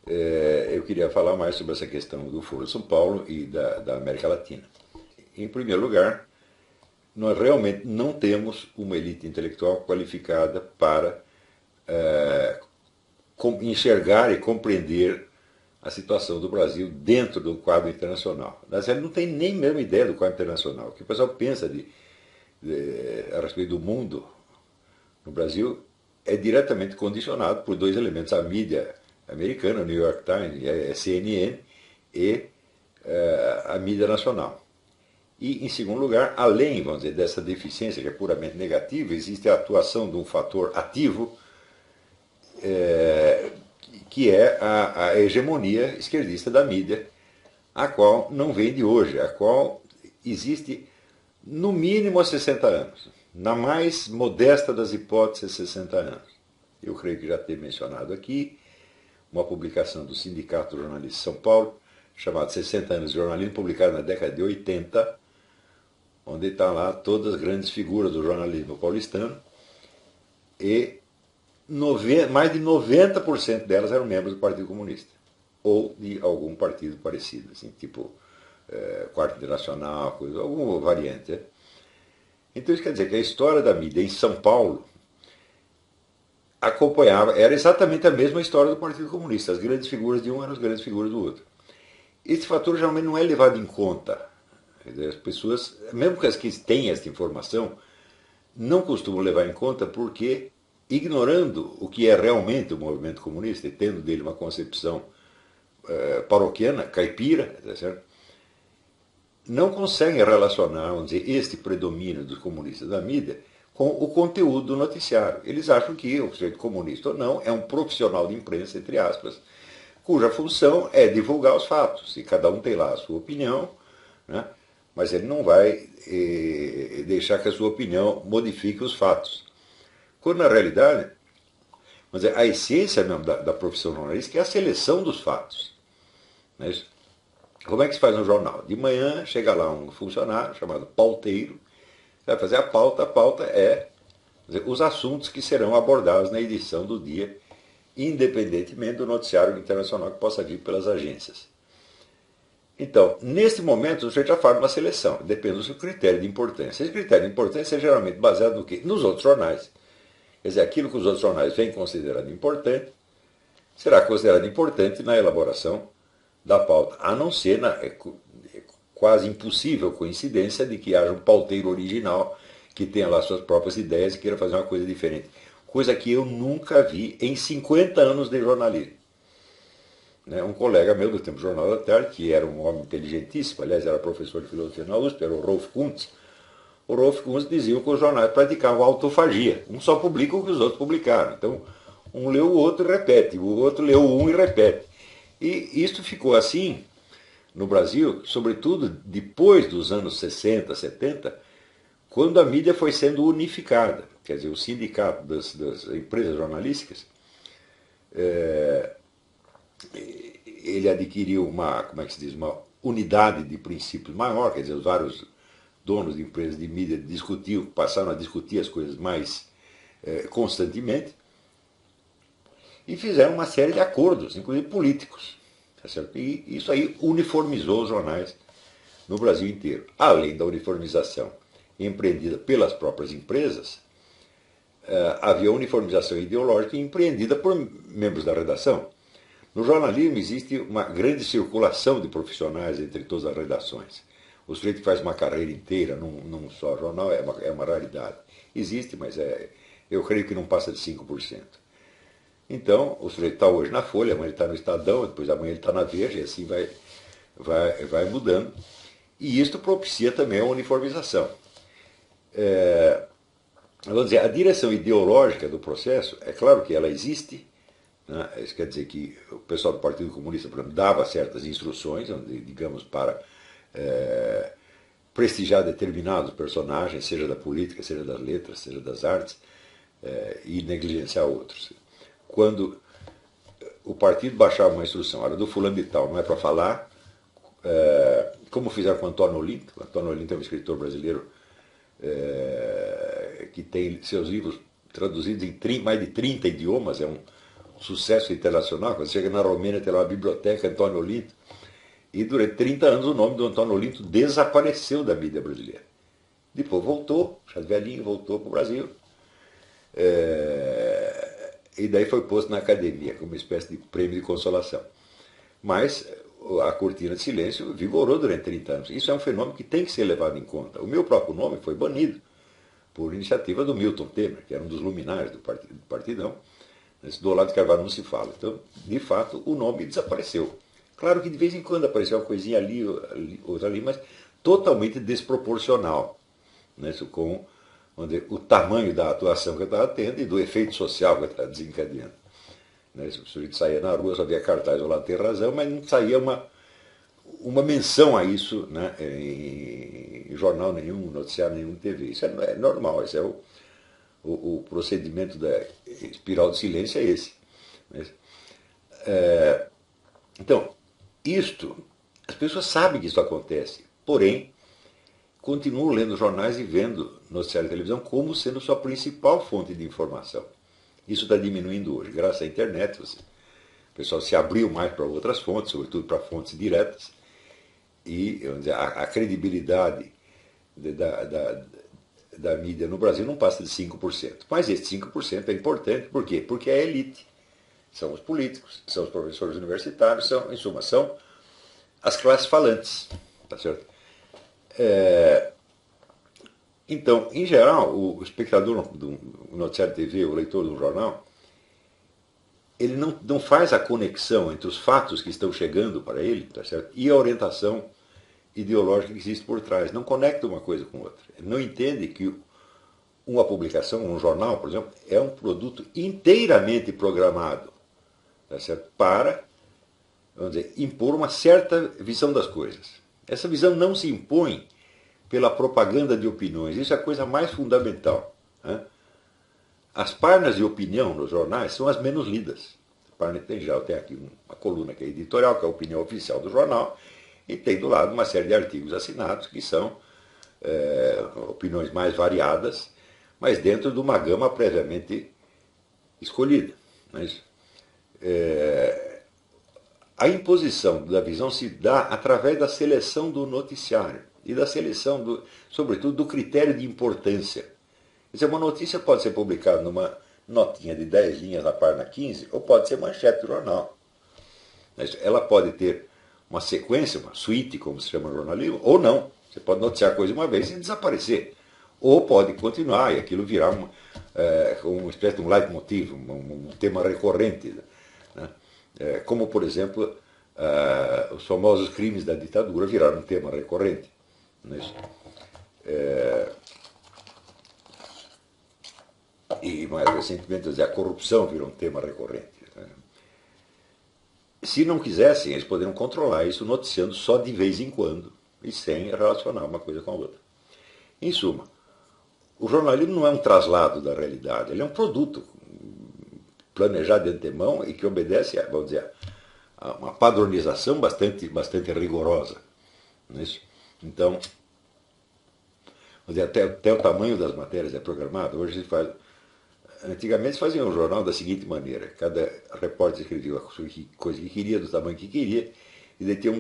eu queria falar mais sobre essa questão do Foro de São Paulo e da América Latina. Em primeiro lugar, nós realmente não temos uma elite intelectual qualificada para enxergar e compreender a situação do Brasil dentro do quadro internacional. Mas ele não tem nem mesmo ideia do quadro internacional. O que o pessoal pensa a respeito do mundo no Brasil é diretamente condicionado por dois elementos: a mídia americana, o New York Times, a CNN, e a mídia nacional. E, em segundo lugar, além, vamos dizer, dessa deficiência que é puramente negativa, existe a atuação de um fator ativo, que é a hegemonia esquerdista da mídia, a qual não vem de hoje, a qual existe no mínimo há 60 anos. Na mais modesta das hipóteses, 60 anos. Eu creio que já ter mencionado aqui uma publicação do Sindicato Jornalista de São Paulo, chamada 60 anos de jornalismo, publicada na década de 80, onde estão lá todas as grandes figuras do jornalismo paulistano, e mais de 90% delas eram membros do Partido Comunista, ou de algum partido parecido, assim, tipo Quarto Internacional, alguma variante. Né? Então isso quer dizer que a história da mídia em São Paulo acompanhava, era exatamente a mesma história do Partido Comunista. As grandes figuras de um eram as grandes figuras do outro. Esse fator geralmente não é levado em conta. As pessoas, mesmo que as que têm essa informação, não costumam levar em conta porque, ignorando o que é realmente o movimento comunista e tendo dele uma concepção paroquiana, caipira, tá certo? Não conseguem relacionar, vamos dizer, este predomínio dos comunistas da mídia com o conteúdo do noticiário. Eles acham que o sujeito comunista ou não é um profissional de imprensa, entre aspas, cuja função é divulgar os fatos. E cada um tem lá a sua opinião, né? Mas ele não vai deixar que a sua opinião modifique os fatos. Quando, na realidade, vamos dizer, a essência mesmo da profissão jornalística é a seleção dos fatos. Não é isso? Como é que se faz um jornal? De manhã chega lá um funcionário chamado pauteiro, vai fazer a pauta é dizer, os assuntos que serão abordados na edição do dia, independentemente do noticiário internacional que possa vir pelas agências. Então, nesse momento, você já faz uma seleção, depende do seu critério de importância. Esse critério de importância é geralmente baseado no quê? Nos outros jornais. Quer dizer, aquilo que os outros jornais vêm considerando importante, será considerado importante na elaboração da pauta, a não ser quase impossível coincidência de que haja um pauteiro original que tenha lá suas próprias ideias e queira fazer uma coisa diferente. Coisa que eu nunca vi em 50 anos de jornalismo. Um colega meu do tempo do Jornal da Tarde, que era um homem inteligentíssimo, aliás, era professor de filosofia na USP, era o Rolf Kuntz. O Rolf Kuntz dizia que os jornais praticavam autofagia. Um só publica o que os outros publicaram. Então, um leu o outro e repete, o outro leu um e repete. E isso ficou assim no Brasil, sobretudo depois dos anos 60, 70, quando a mídia foi sendo unificada. Quer dizer, o sindicato das empresas jornalísticas, ele adquiriu como é que se diz, uma unidade de princípios maior, quer dizer, os vários donos de empresas de mídia passaram a discutir as coisas mais constantemente, e fizeram uma série de acordos, inclusive políticos. Tá certo? E isso aí uniformizou os jornais no Brasil inteiro. Além da uniformização empreendida pelas próprias empresas, havia uniformização ideológica empreendida por membros da redação. No jornalismo existe uma grande circulação de profissionais entre todas as redações. O sujeito que faz uma carreira inteira num só jornal é uma raridade. Existe, mas eu creio que não passa de 5%. Então, o sujeito está hoje na Folha, amanhã ele está no Estadão, depois amanhã ele está na Veja, e assim vai mudando. E isto propicia também a uniformização. Vamos dizer, a direção ideológica do processo, é claro que ela existe, né? Isso quer dizer que o pessoal do Partido Comunista, por exemplo, dava certas instruções, digamos, para prestigiar determinados personagens, seja da política, seja das letras, seja das artes, e negligenciar outros. Quando o partido baixava uma instrução, olha, do fulano de tal, não é para falar, como fizeram com o Antônio Olinto. O Antônio Olinto é um escritor brasileiro que tem seus livros traduzidos em mais de 30 idiomas, é um sucesso internacional. Quando chega na Romênia, tem lá uma biblioteca Antônio Olinto. E durante 30 anos o nome do Antônio Olinto desapareceu da mídia brasileira. Depois voltou, já velhinho, voltou para o Brasil. E daí foi posto na academia, como uma espécie de prêmio de consolação. Mas a cortina de silêncio vigorou durante 30 anos. Isso é um fenômeno que tem que ser levado em conta. O meu próprio nome foi banido por iniciativa do Milton Temer, que era um dos luminares do Partidão. Do Olavo de Carvalho não se fala. Então, de fato, o nome desapareceu. Claro que de vez em quando apareceu uma coisinha ali, outra ali, mas totalmente desproporcional, né, com o tamanho da atuação que eu estava tendo e do efeito social que eu estava desencadeando. Né, se o sujeito saía na rua, só via cartaz, o Olavo tem razão, mas não saía uma menção a isso, né, em jornal nenhum, noticiário nenhum, TV. Isso é normal, esse é o procedimento da espiral de silêncio é esse. Então, as pessoas sabem que isso acontece, porém, continuam lendo jornais e vendo noticiário de televisão como sendo sua principal fonte de informação. Isso está diminuindo hoje, graças à internet. O pessoal se abriu mais para outras fontes, sobretudo para fontes diretas, e vamos dizer, a credibilidade da mídia no Brasil não passa de 5%. Mas esse 5% é importante, por quê? Porque é a elite. São os políticos, são os professores universitários, em suma, são as classes falantes. Tá certo? Então, em geral, o espectador do noticiário de TV, o leitor do jornal, ele não faz a conexão entre os fatos que estão chegando para ele, tá certo? E a orientação ideológica que existe por trás. Não conecta uma coisa com outra. Ele não entende que uma publicação, um jornal, por exemplo, é um produto inteiramente programado, tá certo? Para, vamos dizer, impor uma certa visão das coisas. Essa visão não se impõe pela propaganda de opiniões. Isso é a coisa mais fundamental. Né? As páginas de opinião nos jornais são as menos lidas. A página tem aqui uma coluna que é editorial, que é a opinião oficial do jornal, e tem do lado uma série de artigos assinados que são opiniões mais variadas, mas dentro de uma gama previamente escolhida. Mas, a imposição da visão se dá através da seleção do noticiário e da seleção, sobretudo, do critério de importância. Quer dizer, uma notícia pode ser publicada numa notinha de 10 linhas na página 15 ou pode ser manchete do jornal. Mas ela pode ter uma sequência, uma suíte, como se chama no jornalismo, ou não. Você pode noticiar a coisa uma vez e desaparecer. Ou pode continuar e aquilo virar uma espécie de um leitmotiv, um tema recorrente. Né? Como, por exemplo, os famosos crimes da ditadura viraram um tema recorrente. E mais recentemente a corrupção virou um tema recorrente. Né? Se não quisessem, eles poderiam controlar isso noticiando só de vez em quando e sem relacionar uma coisa com a outra. Em suma, o jornalismo não é um traslado da realidade, ele é um produto planejado de antemão e que obedece vamos dizer, a uma padronização bastante rigorosa. Não é isso? Então, até o tamanho das matérias é programado. Hoje se faz. Antigamente se fazia um jornal da seguinte maneira: cada repórter escrevia a coisa que queria, do tamanho que queria, e daí tinha um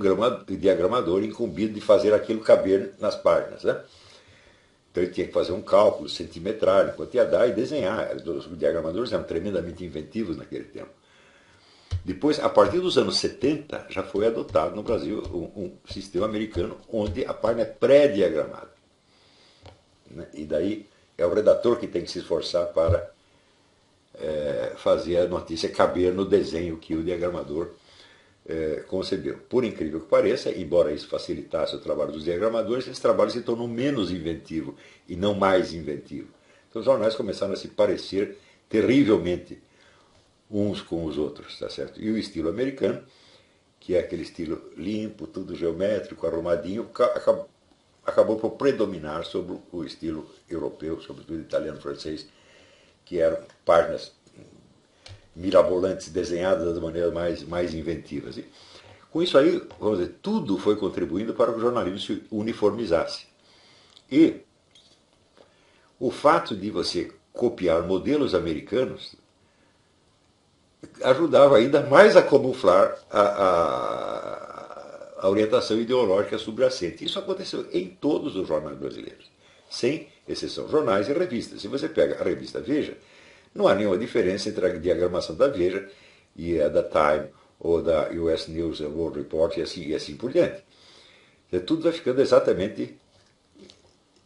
diagramador incumbido de fazer aquilo caber nas páginas. Né? Então ele tinha que fazer um cálculo centimetrário, quanto ia dar, e desenhar. Os diagramadores eram tremendamente inventivos naquele tempo. Depois, a partir dos anos 70, já foi adotado no Brasil um sistema americano onde a página é pré-diagramada. E daí é o redator que tem que se esforçar para fazer a notícia caber no desenho que o diagramador concebeu. Por incrível que pareça, embora isso facilitasse o trabalho dos diagramadores, esse trabalho se tornou menos inventivo e não mais inventivo. Então os jornais começaram a se parecer terrivelmente uns com os outros, tá certo? E o estilo americano, que é aquele estilo limpo, tudo geométrico, arrumadinho, acabou por predominar sobre o estilo europeu, sobretudo italiano, francês, que eram páginas mirabolantes, desenhadas das maneiras mais inventivas. E, com isso aí, vamos dizer, tudo foi contribuindo para que o jornalismo se uniformizasse. E o fato de você copiar modelos americanos ajudava ainda mais a camuflar a orientação ideológica subjacente. Isso aconteceu em todos os jornais brasileiros, sem exceção, jornais e revistas. Se você pega a revista Veja, não há nenhuma diferença entre a diagramação da Veja e a da Time ou da US News and World Report e assim por diante. Tudo vai ficando exatamente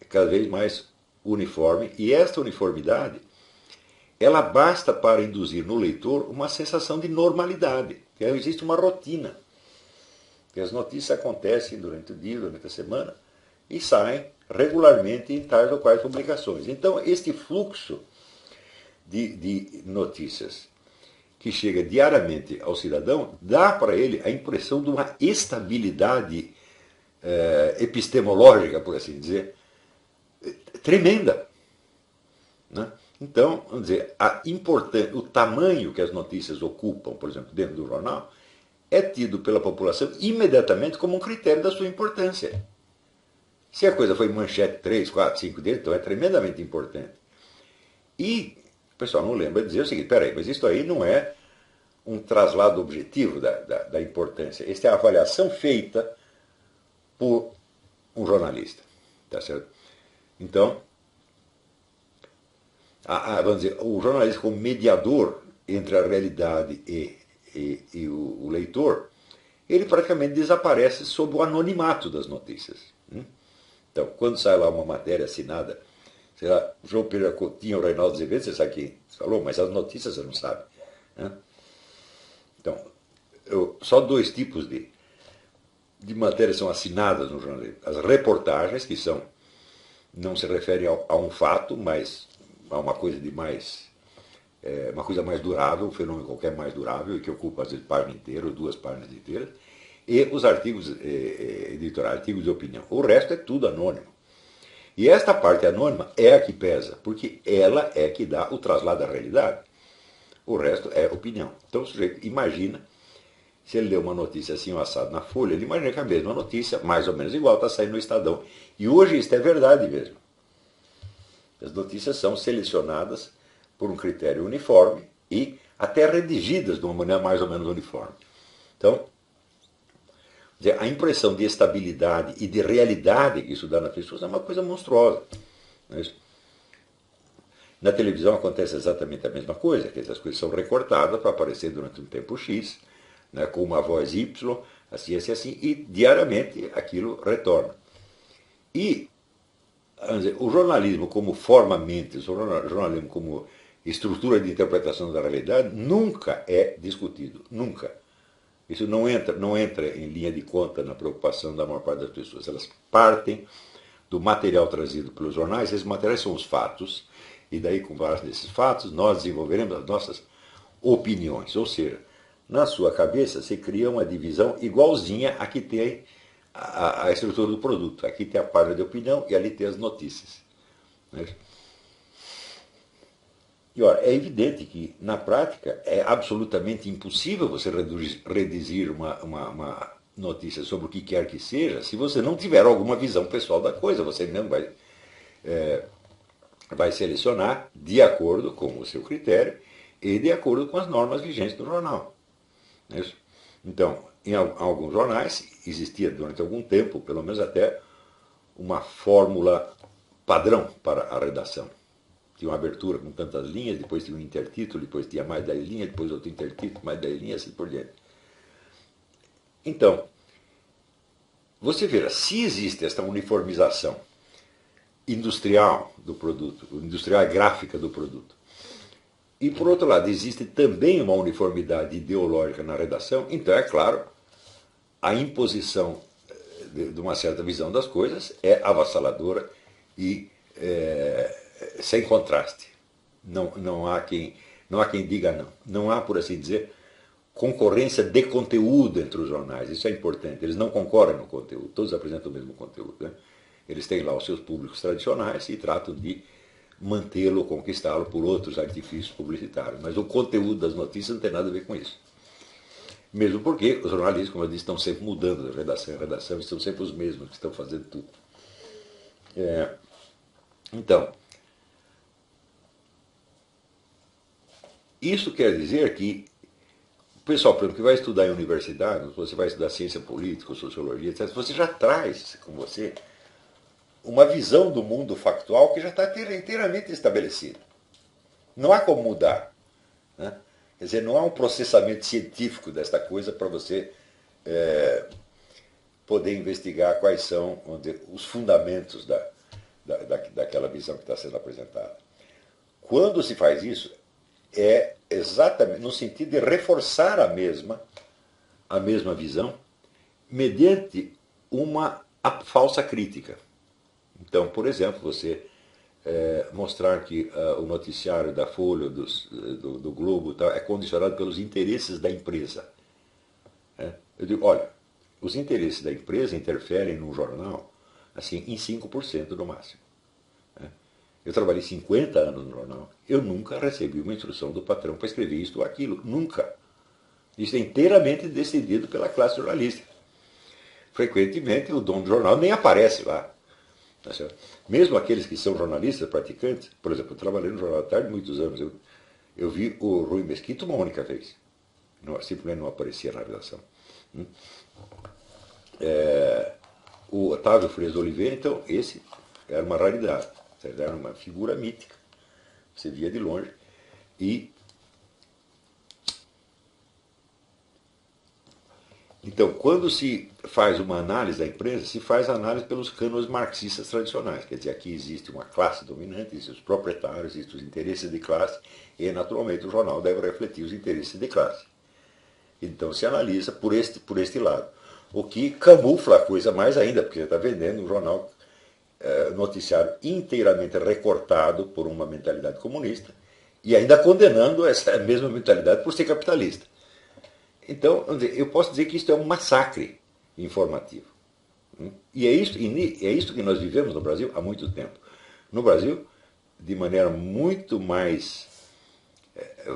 cada vez mais uniforme, e esta uniformidade ela basta para induzir no leitor uma sensação de normalidade, que existe uma rotina, que as notícias acontecem durante o dia, durante a semana, e saem regularmente em tais ou quais publicações. Então, este fluxo de notícias que chega diariamente ao cidadão dá para ele a impressão de uma estabilidade epistemológica, por assim dizer, tremenda. Né? Então, vamos dizer, o tamanho que as notícias ocupam, por exemplo, dentro do jornal, é tido pela população imediatamente como um critério da sua importância. Se a coisa foi manchete 3, 4, 5 deles, então é tremendamente importante. E o pessoal não lembra de dizer o seguinte, peraí, mas isso aí não é um traslado objetivo da importância. Esta é a avaliação feita por um jornalista. Tá certo? Então, vamos dizer, o jornalista como mediador entre a realidade e o leitor, ele praticamente desaparece sob o anonimato das notícias. Então, quando sai lá uma matéria assinada, sei lá, João Pereira Coutinho, Reinaldo Azevedo, você sabe quem falou, mas as notícias você não sabe. Né? Então, só dois tipos de matérias são assinadas no jornalismo. As reportagens, que não se referem a um fato, mas a uma coisa uma coisa mais durável, um fenômeno qualquer mais durável, e que ocupa às vezes página inteira ou 2 páginas inteiras, e os artigos editoriais, artigos de opinião. O resto é tudo anônimo. E esta parte anônima é a que pesa, porque ela é que dá o traslado da realidade. O resto é opinião. Então o sujeito imagina, se ele lê uma notícia assim ou assado na Folha, ele imagina que a mesma notícia, mais ou menos igual, está saindo no Estadão. E hoje isso é verdade mesmo. As notícias são selecionadas por um critério uniforme e até redigidas de uma maneira mais ou menos uniforme. Então, a impressão de estabilidade e de realidade que isso dá nas pessoas é uma coisa monstruosa. Na televisão acontece exatamente a mesma coisa, que essas coisas são recortadas para aparecer durante um tempo X, né, com uma voz Y, assim, assim, assim, e diariamente aquilo retorna. E vamos dizer, o jornalismo como forma-mente, o jornalismo como estrutura de interpretação da realidade, nunca é discutido, nunca. Isso não entra em linha de conta na preocupação da maior parte das pessoas. Elas partem do material trazido pelos jornais, esses materiais são os fatos, e daí, com base nesses fatos, nós desenvolveremos as nossas opiniões. Ou seja, na sua cabeça você cria uma divisão igualzinha a que tem a estrutura do produto. Aqui tem a página de opinião e ali tem as notícias. E olha, é evidente que, na prática, é absolutamente impossível você redigir uma notícia sobre o que quer que seja se você não tiver alguma visão pessoal da coisa. Você mesmo vai selecionar de acordo com o seu critério e de acordo com as normas vigentes do jornal. Então, em alguns jornais existia durante algum tempo, pelo menos até, uma fórmula padrão para a redação. Tinha uma abertura com tantas linhas, depois tinha um intertítulo, depois tinha mais 10 linhas, depois outro intertítulo, mais 10 linhas, assim por diante. Então, você verá, se existe esta uniformização industrial do produto, industrial e gráfica do produto, e por outro lado existe também uma uniformidade ideológica na redação, então é claro, a imposição de uma certa visão das coisas é avassaladora e sem contraste. Não há quem diga não. Não há, por assim dizer, concorrência de conteúdo entre os jornais. Isso é importante. Eles não concorrem no conteúdo. Todos apresentam o mesmo conteúdo. Né? Eles têm lá os seus públicos tradicionais e tratam de mantê-lo, conquistá-lo por outros artifícios publicitários. Mas o conteúdo das notícias não tem nada a ver com isso. Mesmo porque os jornalistas, como eu disse, estão sempre mudando de redação em redação, estão sempre os mesmos que estão fazendo tudo. Então, isso quer dizer que pessoal, por exemplo, que vai estudar em universidade, você vai estudar ciência política, sociologia, etc., você já traz com você uma visão do mundo factual que já está inteiramente estabelecida. Não há como mudar. Né? Quer dizer, não há um processamento científico desta coisa para você poder investigar quais são os fundamentos daquela visão que está sendo apresentada. Quando se faz isso, é exatamente no sentido de reforçar a mesma visão, mediante uma falsa crítica. Então, por exemplo, você mostrar que o noticiário da Folha, do Globo, é condicionado pelos interesses da empresa. Eu digo, olha, os interesses da empresa interferem num jornal assim, em 5% no máximo. Eu trabalhei 50 anos no jornal, eu nunca recebi uma instrução do patrão para escrever isto ou aquilo, nunca. Isso é inteiramente decidido pela classe jornalística. Frequentemente o dono do jornal nem aparece lá. Mesmo aqueles que são jornalistas praticantes, por exemplo, eu trabalhei no Jornal da Tarde muitos anos, eu vi o Rui Mesquita uma única vez. Simplesmente não aparecia na redação. O Otávio Frias de Oliveira, então, esse era uma raridade. Era uma figura mítica. Você via de longe. Então, quando se faz uma análise da empresa, se faz análise pelos cânones marxistas tradicionais. Quer dizer, aqui existe uma classe dominante, existem os proprietários, existem os interesses de classe, e, naturalmente, o jornal deve refletir os interesses de classe. Então, se analisa por este lado. O que camufla a coisa mais ainda, porque você está vendendo um jornal noticiário inteiramente recortado por uma mentalidade comunista e ainda condenando essa mesma mentalidade por ser capitalista. Então, eu posso dizer que isto é um massacre informativo. E é isso que nós vivemos no Brasil há muito tempo. No Brasil, de maneira muito mais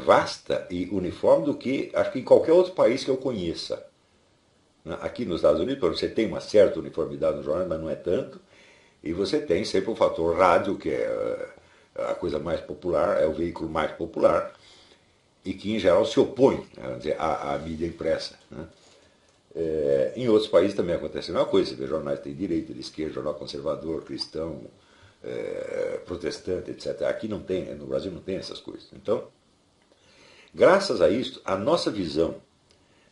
vasta e uniforme do que, acho que em qualquer outro país que eu conheça. Aqui nos Estados Unidos, você tem uma certa uniformidade no jornal, mas não é tanto. E você tem sempre o fator rádio, que é a coisa mais popular, é o veículo mais popular, e que, em geral, se opõe à mídia impressa. Né? Em outros países também acontece a mesma coisa. Você vê jornais de direita, de esquerda, jornal conservador, cristão, protestante, etc. Aqui não tem, no Brasil não tem essas coisas. Então, graças a isso, a nossa visão,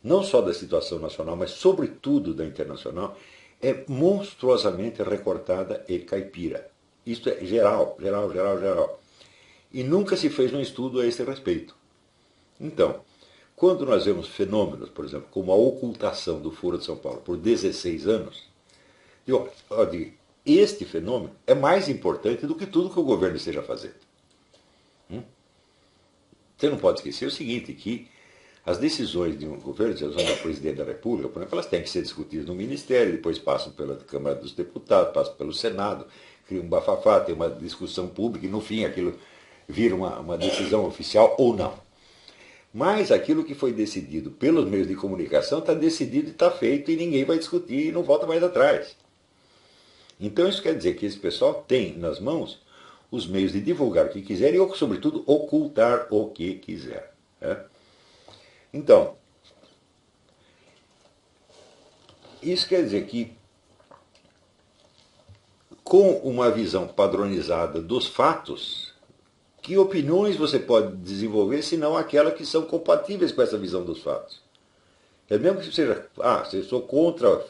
não só da situação nacional, mas sobretudo da internacional, é monstruosamente recortada e caipira. Isto é geral. E nunca se fez um estudo a esse respeito. Então, quando nós vemos fenômenos, por exemplo, como a ocultação do Foro de São Paulo por 16 anos, este fenômeno é mais importante do que tudo que o governo esteja fazendo. Você não pode esquecer o seguinte, que as decisões de um governo, as decisões do presidente da República, por exemplo, elas têm que ser discutidas no Ministério, depois passam pela Câmara dos Deputados, passam pelo Senado, cria um bafafá, tem uma discussão pública e no fim aquilo vira uma decisão oficial ou não. Mas aquilo que foi decidido pelos meios de comunicação está decidido e está feito e ninguém vai discutir e não volta mais atrás. Então isso quer dizer que esse pessoal tem nas mãos os meios de divulgar o que quiser e, sobretudo, ocultar o que quiser. Então, isso quer dizer que, com uma visão padronizada dos fatos, que opiniões você pode desenvolver, senão aquelas que são compatíveis com essa visão dos fatos? É mesmo que seja, eu sou contra,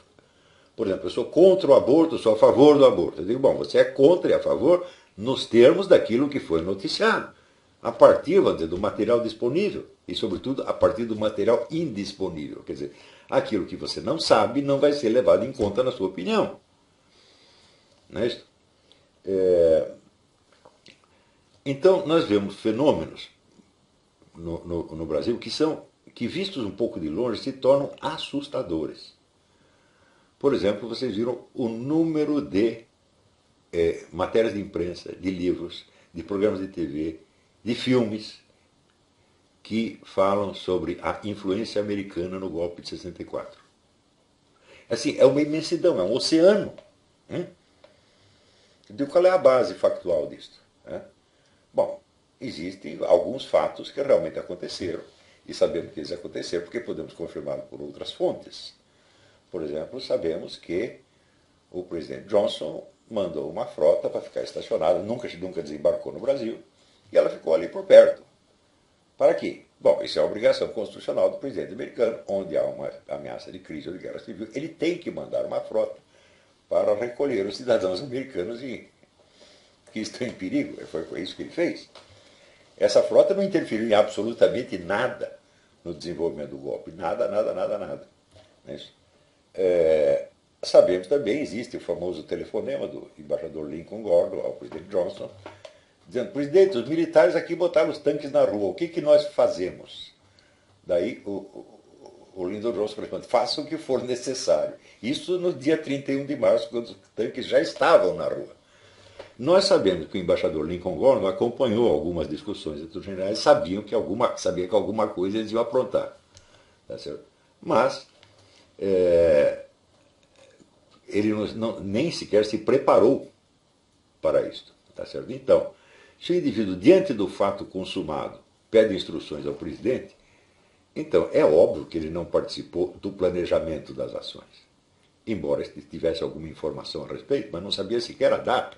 por exemplo, eu sou contra o aborto, eu sou a favor do aborto. Eu digo, bom, você é contra e a favor nos termos daquilo que foi noticiado, a partir, vamos dizer, do material disponível e, sobretudo, a partir do material indisponível. Quer dizer, aquilo que você não sabe não vai ser levado em conta na sua opinião. Não é isso? Então, nós vemos fenômenos no Brasil que, vistos um pouco de longe, se tornam assustadores. Por exemplo, vocês viram o número de matérias de imprensa, de livros, de programas de TV, de filmes que falam sobre a influência americana no golpe de 64. Assim, é uma imensidão, é um oceano. Então, qual é a base factual disso? Bom, existem alguns fatos que realmente aconteceram E sabemos que isso aconteceu porque podemos confirmá-lo por outras fontes. Por exemplo, sabemos que o presidente Johnson mandou uma frota para ficar estacionada, nunca desembarcou no Brasil, e ela ficou ali por perto. Para quê? Bom, isso é uma obrigação constitucional do presidente americano, onde há uma ameaça de crise ou de guerra civil, ele tem que mandar uma frota para recolher os cidadãos americanos que estão em perigo. Foi isso que ele fez. Essa frota não interferiu em absolutamente nada no desenvolvimento do golpe. Nada, nada, nada, nada. Sabemos também, existe o famoso telefonema do embaixador Lincoln Gordon ao presidente Johnson, dizendo: presidente, os militares aqui botaram os tanques na rua, o que nós fazemos? Daí o Lyndon Johnson responde: faça o que for necessário. Isso no dia 31 de março, quando os tanques já estavam na rua. Nós sabemos que o embaixador Lincoln Gordon acompanhou algumas discussões entre os generais, sabia que alguma coisa eles iam aprontar. Tá certo? Mas ele nem sequer se preparou para isso. Tá certo? Então, se o indivíduo, diante do fato consumado, pede instruções ao presidente, então é óbvio que ele não participou do planejamento das ações. Embora tivesse alguma informação a respeito, mas não sabia sequer a data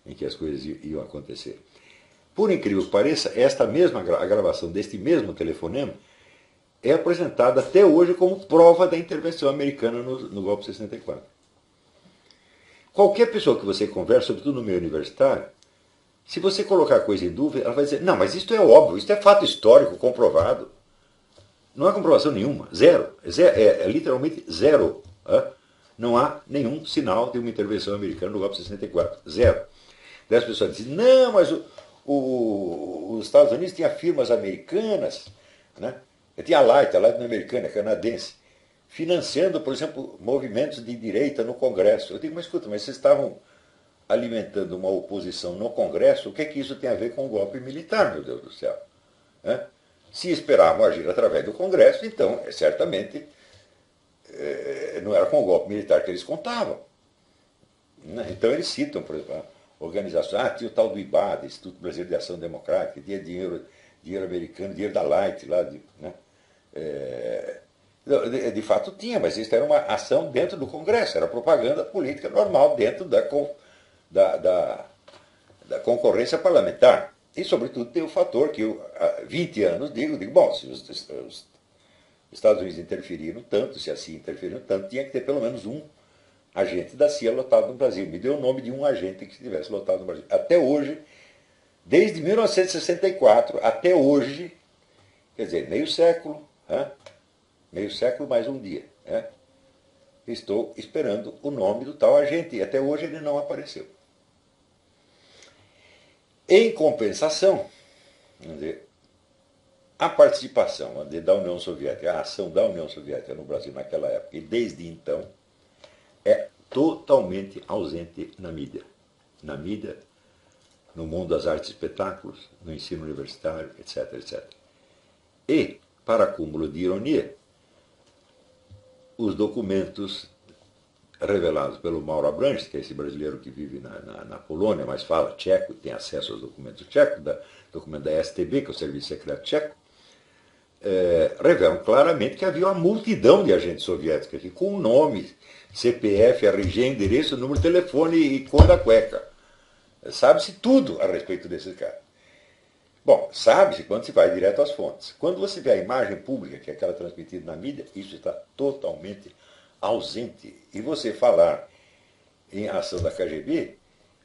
em que as coisas iam acontecer. Por incrível que pareça, a gravação deste mesmo telefonema é apresentada até hoje como prova da intervenção americana no golpe de 64. Qualquer pessoa que você converse, sobretudo no meio universitário, se você colocar a coisa em dúvida, ela vai dizer: não, mas isto é óbvio, isto é fato histórico comprovado. Não há comprovação nenhuma, zero. É literalmente zero. Não há nenhum sinal de uma intervenção americana no golpe de 64. Zero. Daí as pessoas dizem: não, mas os Estados Unidos tinha firmas americanas, né? Tinha a Light americana, canadense, financiando, por exemplo, movimentos de direita no Congresso. Eu digo: mas escuta, mas vocês estavam alimentando uma oposição no Congresso, o que é que isso tem a ver com o golpe militar, meu Deus do céu? Se esperavam agir através do Congresso, então, certamente, não era com o golpe militar que eles contavam. Então eles citam, por exemplo, organizações, tinha o tal do IBAD, Instituto Brasileiro de Ação Democrática, tinha dinheiro americano, dinheiro da Light lá, de fato tinha, mas isso era uma ação dentro do Congresso, era propaganda política normal dentro da concorrência parlamentar. E, sobretudo, tem o fator que eu, há 20 anos, digo, bom, se os Estados Unidos interferiram tanto, se assim interferiram tanto, tinha que ter pelo menos um agente da CIA lotado no Brasil. Me deu o nome de um agente que estivesse lotado no Brasil. Até hoje, desde 1964 até hoje, quer dizer, meio século mais um dia, estou esperando o nome do tal agente, e até hoje ele não apareceu. Em compensação, a participação da União Soviética, a ação da União Soviética no Brasil naquela época e desde então, é totalmente ausente na mídia. Na mídia, no mundo das artes e espetáculos, no ensino universitário, etc, etc. E, para acúmulo de ironia, os documentos revelados pelo Mauro Abranches, que é esse brasileiro que vive na Polônia, mas fala tcheco e tem acesso aos documentos tchecos, documento da STB, que é o Serviço Secreto Tcheco, revelam claramente que havia uma multidão de agentes soviéticos aqui, com nome, CPF, RG, endereço, número de telefone e cor da cueca. Sabe-se tudo a respeito desses caras. Bom, sabe-se quando se vai direto às fontes. Quando você vê a imagem pública, que é aquela transmitida na mídia, isso está totalmente ausente. E você falar em ação da KGB,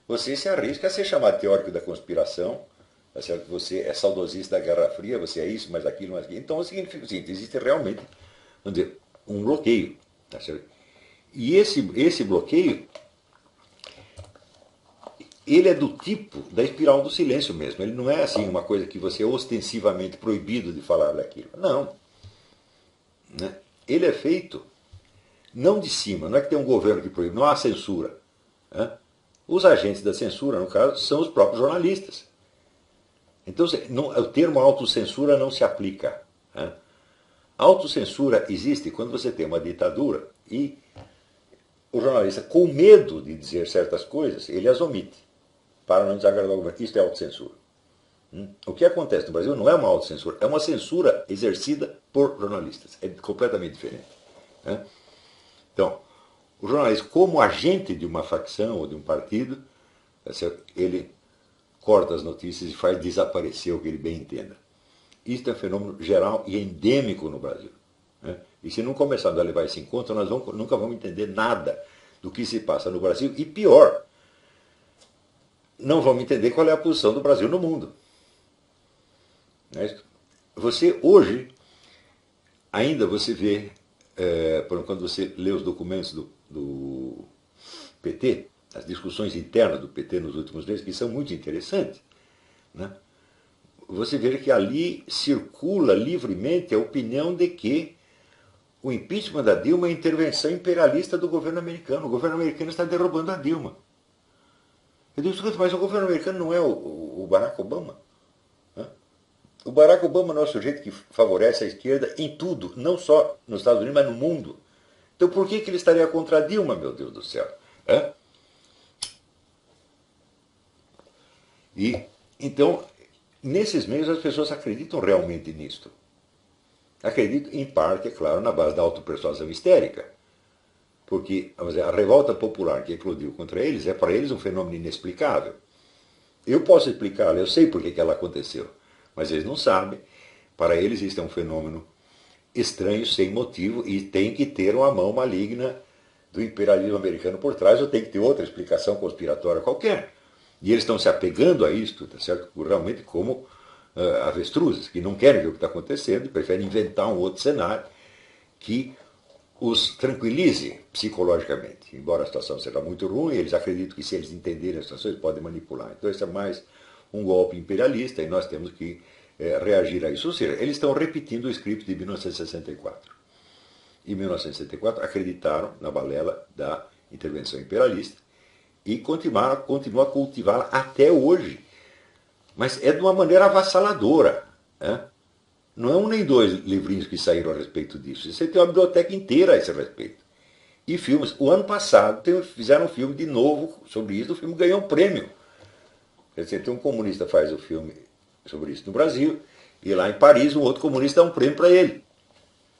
você se arrisca a ser chamado teórico da conspiração, tá certo? Você é saudosista da Guerra Fria, você é isso, mas aquilo, mas aquilo. Então significa o seguinte: existe realmente, vamos dizer, um bloqueio. Tá certo? E esse bloqueio, ele é do tipo da espiral do silêncio mesmo. Ele não é assim uma coisa que você é ostensivamente proibido de falar daquilo. Não. Ele é feito não de cima, não é que tem um governo que proíbe, não há censura. Os agentes da censura, no caso, são os próprios jornalistas. Então, o termo autocensura não se aplica. A autocensura existe quando você tem uma ditadura e o jornalista, com medo de dizer certas coisas, ele as omite, para não desagradar o governo. Isto é autocensura. O que acontece no Brasil não é uma autocensura, é uma censura exercida por jornalistas. É completamente diferente. Né? Então, o jornalista, como agente de uma facção ou de um partido, tá certo? Ele corta as notícias e faz desaparecer o que ele bem entenda. Isso é um fenômeno geral e endêmico no Brasil. Né? E se não começarmos a levar isso em conta, nós nunca vamos entender nada do que se passa no Brasil. E pior, não vamos entender qual é a posição do Brasil no mundo. Você hoje, ainda você vê, quando você lê os documentos do PT, as discussões internas do PT nos últimos meses, que são muito interessantes, né? Você vê que ali circula livremente a opinião de que o impeachment da Dilma é intervenção imperialista do governo americano. O governo americano está derrubando a Dilma. Eu digo, mas o governo americano não é o Barack Obama? O Barack Obama não é o sujeito que favorece a esquerda em tudo, não só nos Estados Unidos, mas no mundo. Então por que ele estaria contra a Dilma, meu Deus do céu? E, então, nesses meios as pessoas acreditam realmente nisto. Acreditam, em parte, é claro, na base da autopersuasão histérica. Porque, vamos dizer, a revolta popular que eclodiu contra eles é para eles um fenômeno inexplicável. Eu posso explicá-la, eu sei por que ela aconteceu, mas eles não sabem. Para eles isso é um fenômeno estranho, sem motivo, e tem que ter uma mão maligna do imperialismo americano por trás, ou tem que ter outra explicação conspiratória qualquer. E eles estão se apegando a isto, tá certo? Realmente como avestruzes, que não querem ver o que está acontecendo e preferem inventar um outro cenário que os tranquilize psicologicamente. Embora a situação seja muito ruim, eles acreditam que se eles entenderem a situação, eles podem manipular. Então isso é mais um golpe imperialista e nós temos que reagir a isso. Ou seja, eles estão repetindo o script de 1964. Em 1964 acreditaram na balela da intervenção imperialista e continuam a cultivá-la até hoje. Mas é de uma maneira avassaladora. Né? Não é um nem dois livrinhos que saíram a respeito disso. Você tem uma biblioteca inteira a esse respeito. E filmes. O ano passado fizeram um filme de novo sobre isso. O filme ganhou um prêmio. Quer dizer, tem um comunista que faz o filme sobre isso no Brasil. E lá em Paris um outro comunista dá um prêmio para ele.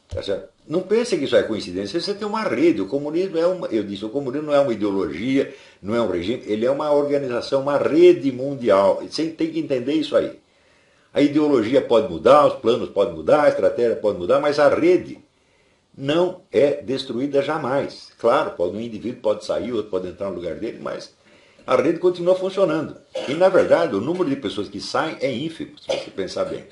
Tá certo? Não pense que isso é coincidência. Você tem uma rede. O comunismo o comunismo não é uma ideologia, não é um regime. Ele é uma organização, uma rede mundial. Você tem que entender isso aí. A ideologia pode mudar, os planos podem mudar, a estratégia pode mudar, mas a rede não é destruída jamais. Claro, um indivíduo pode sair, outro pode entrar no lugar dele, mas a rede continua funcionando. E, na verdade, o número de pessoas que saem é ínfimo, se você pensar bem.